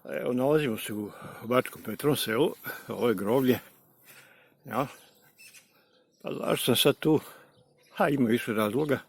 Evo, nalazimo se u Bačkom Petrovom selu, ovo je groblje. Ja. Pa zašto sam sad tu? Ima više razloga.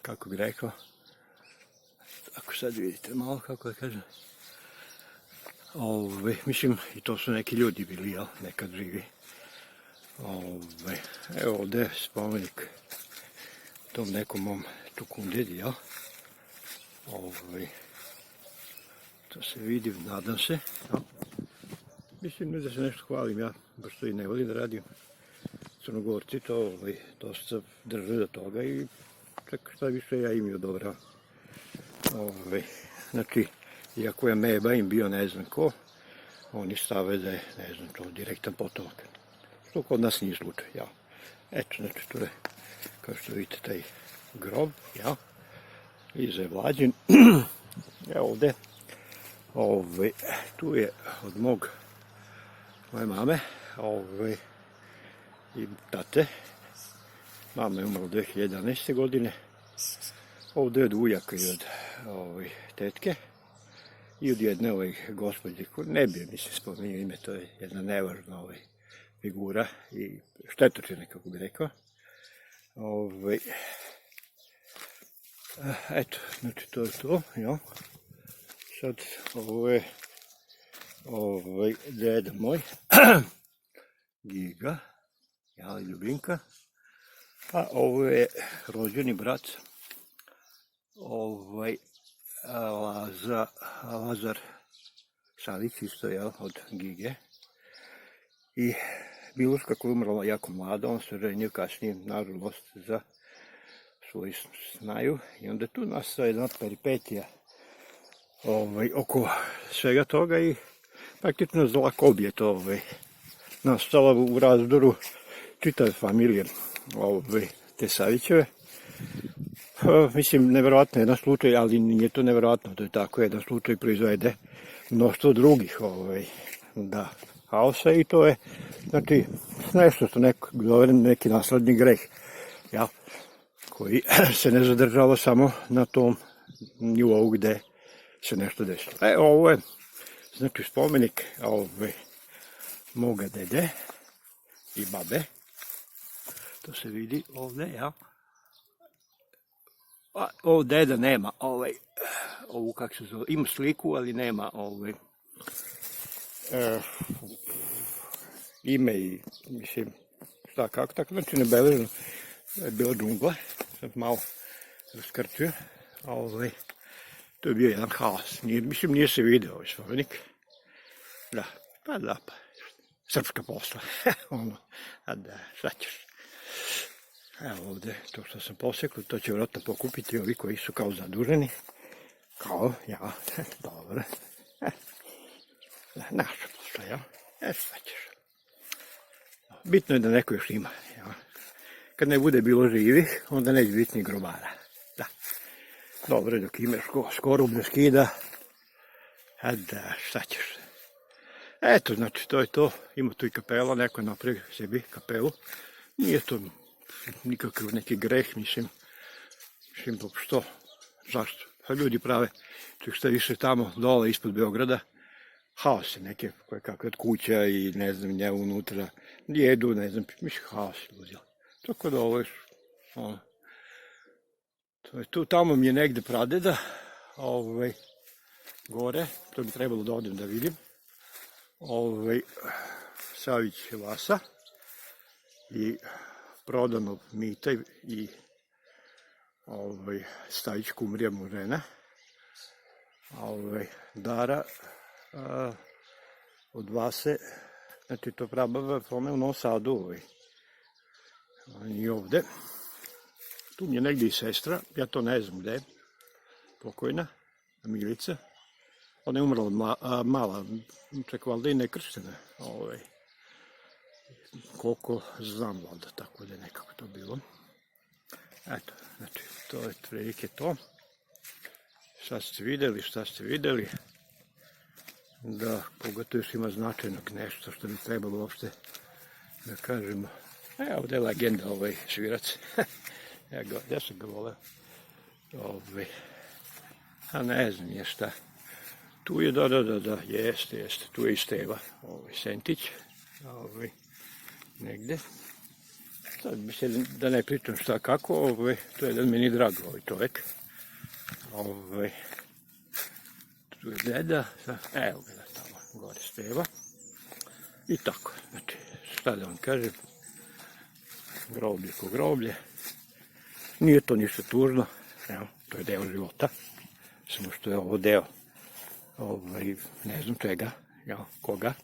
Kako bih rekao, ako sad vidite malo, kako da kažem, mislim, i to su neki ljudi bili, jel, nekad živi. Evo ovdje je spomenik tom nekom mom Tukundedi, jel? To se vidi, nadam se. Ja. Mislim, ne da se nešto hvalim, ja baš to i ne volim da radim. Crnogorci to dosta drže do toga i čak šta više ja im je odobravam. Znači, iako je Meba im bio ne znam ko, oni stave da je, ne znam, to direktan potomak. Što kod nas nije slučaj, ja. Eto, znači, to je, kao što vidite, taj grob, ja. Iza je Vlađin. Evo ovdje, tu je od moje mame, i tate. Mama je umrla 2011. godine. Ovdje je od ujaka i od tetke. I od jedne gospođe, koju ne bi mislim spomenuo ime, to je jedna nevažna figura i štetočina, kako bi rekao. Eto, znači to je to, ja. Sad, ovo je deda moj, Giga, ja, Ljubinka, a ovo je rođeni brat, Lazar Šalić, isto je od Gige. I Miluška koja je umrla jako mlada, on se ženio kasnije, nažalost, za svoju snaju. I onda tu nastala jedna peripetija oko svega toga i praktično zla kobje to nastala u razdoru čitave familije te Savićeve. Mislim, nevjerojatno je jedan slučaj, ali nije to nevjerojatno, to je tako, jedan slučaj proizvede mnoštvo drugih haosa i to je, znači, nešto što zove neki nasledni greh, ja, koji se ne zadržava samo na tom nivou gde se nešto desilo. Ovo je, znači, spomenik moga dede i babe. To se vidi ovdje, ja. Ovo deda nema, ovu kako se zove, ima sliku, ali nema ime i, mislim, šta kako, tako, znači nebeležno je bila džungla, sam malo raskrčio, to je bio jedan haos, mislim nije se vidio ovaj spomenik, da, srpska posla, šta ćeš. Evo ovdje, to što sam posekao, to će vjerojatno pokupiti ovi koji su kao zaduženi. Kao, ja, dobro. Naša posla, ja. Šta ćeš. Bitno je da neko još ima, ja. Kad ne bude bilo živih, onda neće biti ni grobara. Da. Dobro, dok imaš skoro ne skida. Šta ćeš. Eto, znači, to je to. Ima tu i kapela, neko je napravio sebi kapelu. Nije to nikakav neki greh, mislim, što, zašto? Pa ljudi prave, čak šta više tamo, dole, ispod Beograda, haose neke, koje kakve od kuća i ne znam, nje unutra, jedu, ne znam, mislim, haos ljudi. Tako da ovo je, to je tu, tamo mi je negde pradeda, gore, to bi trebalo da odem da vidim, Savić Vasa i prodanog Mita i Stajić Kumrija mu žena, Dara od Vase, znači to prababa pome u Novom Sadu, i ovde. Tu mi je negdje i sestra, ja to ne znam gde je, pokojna, Milica, ona je umrla mala, čak valjda i nekrštena, koliko znam valjda, tako da je nekako to bilo. Eto, znači, to je prilike to. Šta ste videli, da pogotovo još ima značajnog nešto što bi trebalo uopšte da kažemo. Ovdje je legenda svirac. Ja sam ga voleo. A ne znam je šta. Tu je, da, jeste. Tu je i Steva, Sentić, negde. Sad mislim da ne pričam šta kako, to je jedan meni drag čovjek. Tu je deda, evo ga tamo, gore Steva. I tako, znači, šta da vam kažem, groblje ko groblje. Nije to ništa tužno, evo, to je deo života, samo što je ovo deo, ne znam čega, koga.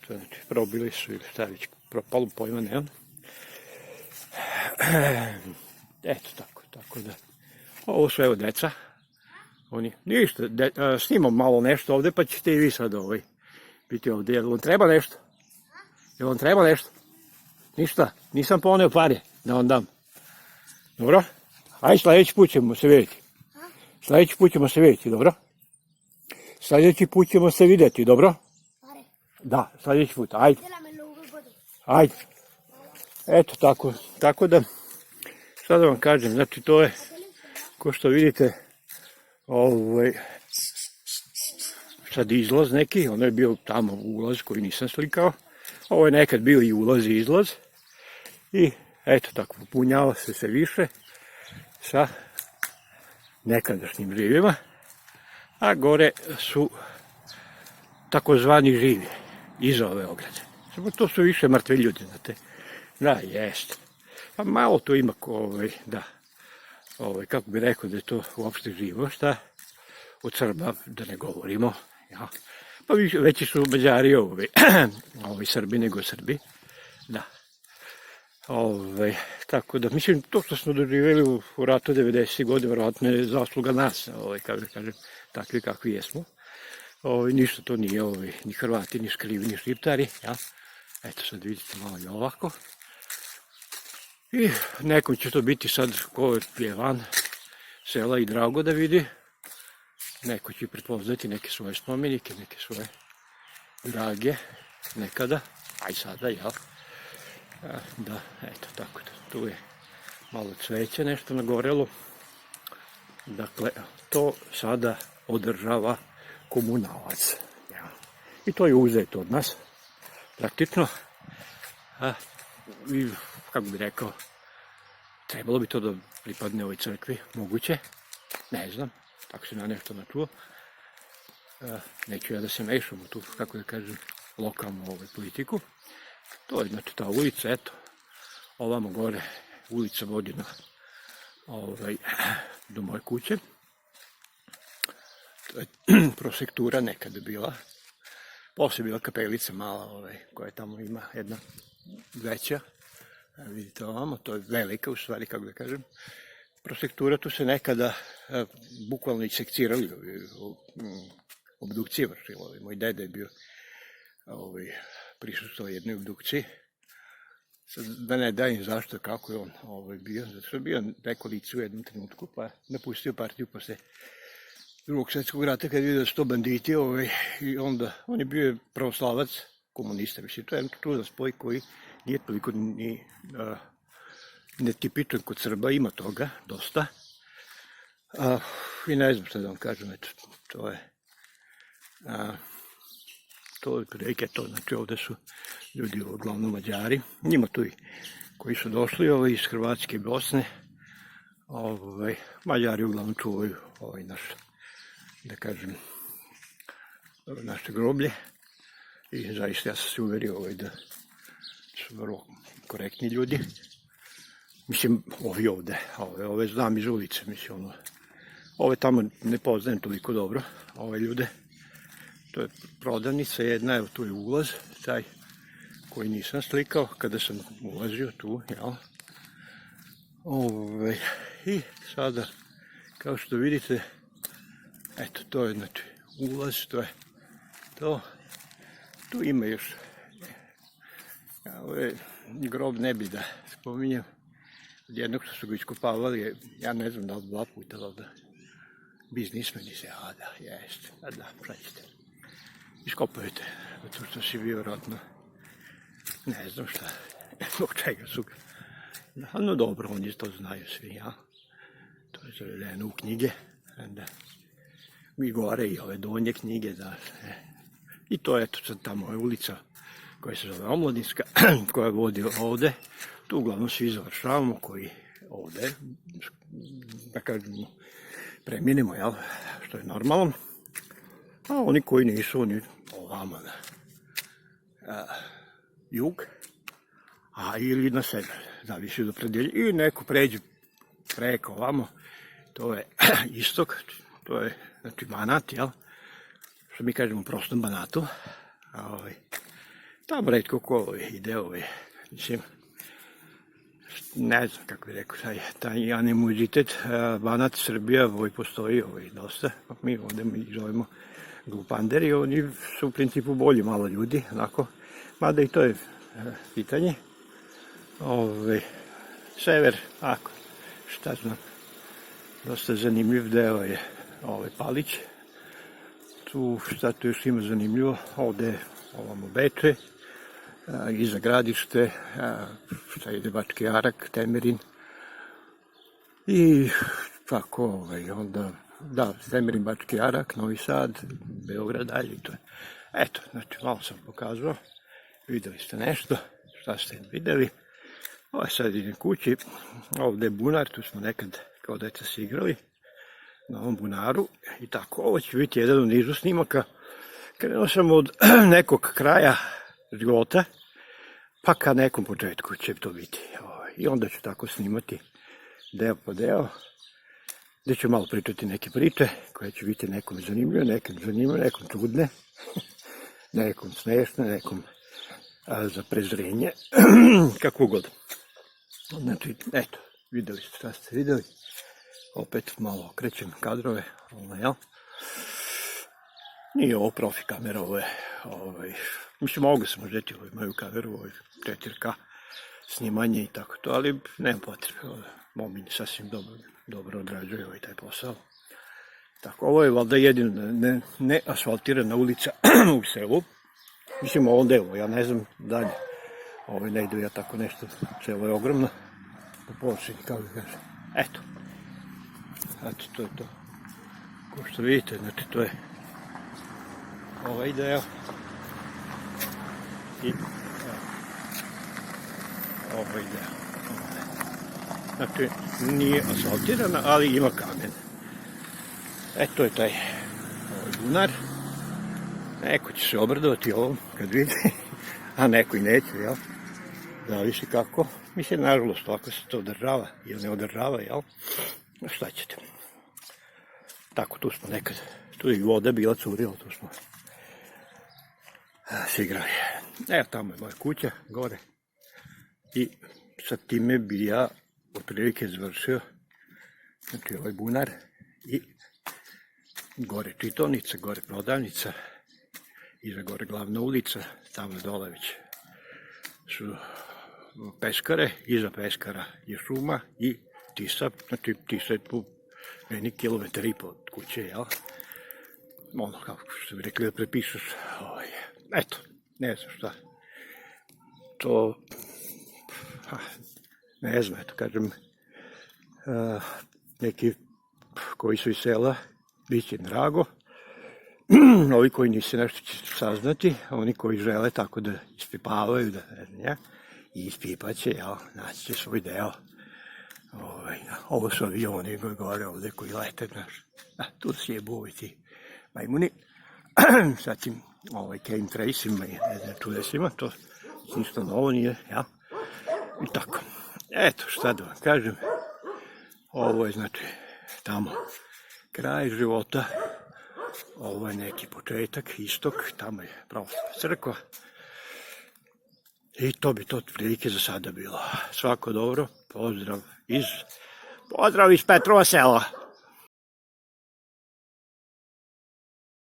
To je, znači, probili su ili šta već, propalo pojma, nemam. Eto, tako da, ovo su evo deca, oni, ništa, snimam malo nešto ovde, pa ćete i vi sad biti ovde, jel vam treba nešto? Jel vam treba nešto? Ništa, nisam poneo pare da vam dam. Dobro? Ajde, sljedeći put ćemo se vidjeti. Sljedeći put ćemo se vidjeti, dobro? Sljedeći put ćemo se vidjeti, dobro? Da, sljedeći put, ajde. Ajde. Eto, tako da, šta da vam kažem, znači to je, ko što vidite, sad izlaz neki, ono je bio tamo ulaz koji nisam slikao, ovo je nekad bio i ulaz i izlaz, i eto tako, popunjava se sve više sa nekadašnjim živima, a gore su takozvani živi iza ove ograde. Samo to su više mrtvi ljudi, znate. Da, jeste. Pa malo tu ima kako bi rekao da je to uopšte živo, šta? Od Srba, da ne govorimo, ja. Pa veći su Mađari Srbi nego Srbi, da. Tako da, mislim, to što smo doživjeli u ratu 90. godine, vjerojatno je zasluga nas, kako da kažem, takvi kakvi jesmo. Ništa to nije, ni Hrvati, ni Škrivi, ni Šiptari, ja. Eto, sad vidite malo i ovako. I nekom će to biti sad ko je van sela i drago da vidi. Neko će prepoznati neke svoje spomenike, neke svoje drage nekada, a i sada, jel? Da, eto, tako da, tu je malo cveća nešto nagorelo. Dakle, to sada održava komunalac. I to je uzeto od nas, praktično. I, kako bi rekao, trebalo bi to da pripadne ovoj crkvi, moguće, ne znam, tako sam ja nešto načuo. Neću ja da se mešam u tu, kako da kažem, lokalnu politiku. To je znači ta ulica, eto, ovamo gore ulica vodi do moje kuće. To je prosektura nekada bila. Posle bila kapelica mala, koja tamo ima jedna veća. Vidite ovamo, to je velika u stvari, kako da kažem. Prosektura, tu se nekada bukvalno i sekcirali, obdukcije vršili. Moj deda je bio prisustvo jednoj obdukciji. Sad da ne dajem zašto, kako je on bio. Zato što je bio neko lice u jednom trenutku, pa napustio partiju posle Drugog svjetskog rata kad je vidio da su to banditi, i onda on je bio pravoslavac, komunista, mislim, to je čudan spoj koji nije toliko ni netipičan kod Srba, ima toga, dosta. I ne znam što da vam kažem, eto, to je prilike to, znači ovde su ljudi uglavnom Mađari, njima tu i koji su došli iz Hrvatske i Bosne, Mađari uglavnom čuvaju naš, da kažem, naše groblje i zaista ja sam se uverio da su vrlo korektni ljudi. Mislim, ovi ovde, ove znam iz ulice, mislim, ove tamo ne poznajem toliko dobro, ove ljude. To je prodavnica jedna, evo tu je ulaz, taj koji nisam slikao kada sam ulazio tu, jel? I sada, kao što vidite, eto, to je znači ulaz, to je to. Tu ima još, grob ne bi da spominjem, od jednog što su ga iskopavali, ja ne znam da li 2 puta, ali da biznismeni se, da, jeste, da, praćite. Iskopujete, zato što si bio vjerojatno, ne znam šta, zbog čega su ga. No dobro, oni to znaju svi, ja. To je zavedeno u knjige. i gore i ove donje knjige, da. I to eto sad tamo je ulica koja se zove Omladinska, koja vodi ovde. Tu uglavnom svi završavamo, koji ovde, da kažemo, preminemo, jel, što je normalno. A oni koji nisu, oni ovamo na jug, a ili na sever, zavisi od opredeljenja. I neko pređe preko ovamo, to je istok, to je, znači, Banat, jel, što mi kažemo u prostom Banatu. Tamo retko ko ide, mislim, ne znam kako bih rekao, taj animozitet, Banat, Srbija, postoji dosta, mi ovde zovemo glupanderi, oni su u principu bolji malo ljudi, onako, mada i to je pitanje. Sever, ako, šta znam, dosta zanimljiv deo je Palić, tu šta tu još ima zanimljivo, ovde ovamo Beče, iza Gradište, šta ide Bački Jarak, Temerin i tako, onda, da, Temerin, Bački Jarak, Novi Sad, Beograd, dalje i to je. Eto, znači, malo sam pokazao, videli ste nešto, šta ste videli. Ovo je sad idem kući, ovde je bunar, tu smo nekad kao deca se igrali, na ovom bunaru i tako. Ovo će biti jedan u nizu snimaka. Krenuo sam od nekog kraja života, pa ka nekom početku će to biti. I onda ću tako snimati deo po deo, gde ću malo pričati neke priče, koje će biti nekom zanimljive, nekom čudne, nekom smešne, nekom za prezrenje, kako god. Znači, eto, videli ste šta ste videli. Opet malo okrećem kadrove, jel? Nije ovo profi kamera, ovo je, mislim, mogu sam uzeti moju kameru, 4K snimanje i tako to, ali nema potrebe, Momini sasvim dobro odrađuje taj posao. Tako, ovo je valjda jedina neasfaltirana ulica u selu, mislim, u ovom delu, ja ne znam dalje, ne idu ja tako nešto, selo je ogromno, po površini, kako da kažem, eto, to je to, ko što vidite, znači, to je ovaj deo i ovaj deo. Znači, nije asfaltirana, ali ima kamen. To je taj bunar. Neko će se obradovati ovom kad vidi, a neko i neće, jel? Zavisi kako. Mislim, nažalost, ako se to održava ili ne održava, jel? Šta ćete? Tako, tu smo nekad, tu je i voda bila curila, tu smo se igrali. Tamo je moja kuća, gore. I sa time bi ja otprilike završio, znači ovaj bunar i gore čitovnica, gore prodavnica, iza gore glavna ulica, tamo dole već su peskare, iza peskara je šuma i Tisa, znači Tisa je tu meni kilometar i po od kuće, jel? Ono, kako što bi rekli da prepišeš, eto, ne znam šta, to, ne znam, eto, kažem, neki koji su iz sela, bit će drago, ovi koji nisi nešto će saznati, oni koji žele tako da ispipavaju, da ne znam ja, i ispipaće, jel, naći će svoj deo. Ovo su avioni gore ovde koji lete, znaš, tu sjebu ovi ti majmuni, sad tim Kane Traceima i ne znam čudesima, to isto novo nije, jel, i tako. Eto, šta da vam kažem, ovo je znači tamo kraj života, ovo je neki početak, istok, tamo je pravoslavna crkva i to bi to otprilike za sada bilo. Svako dobro, pozdrav iz Petrova sela.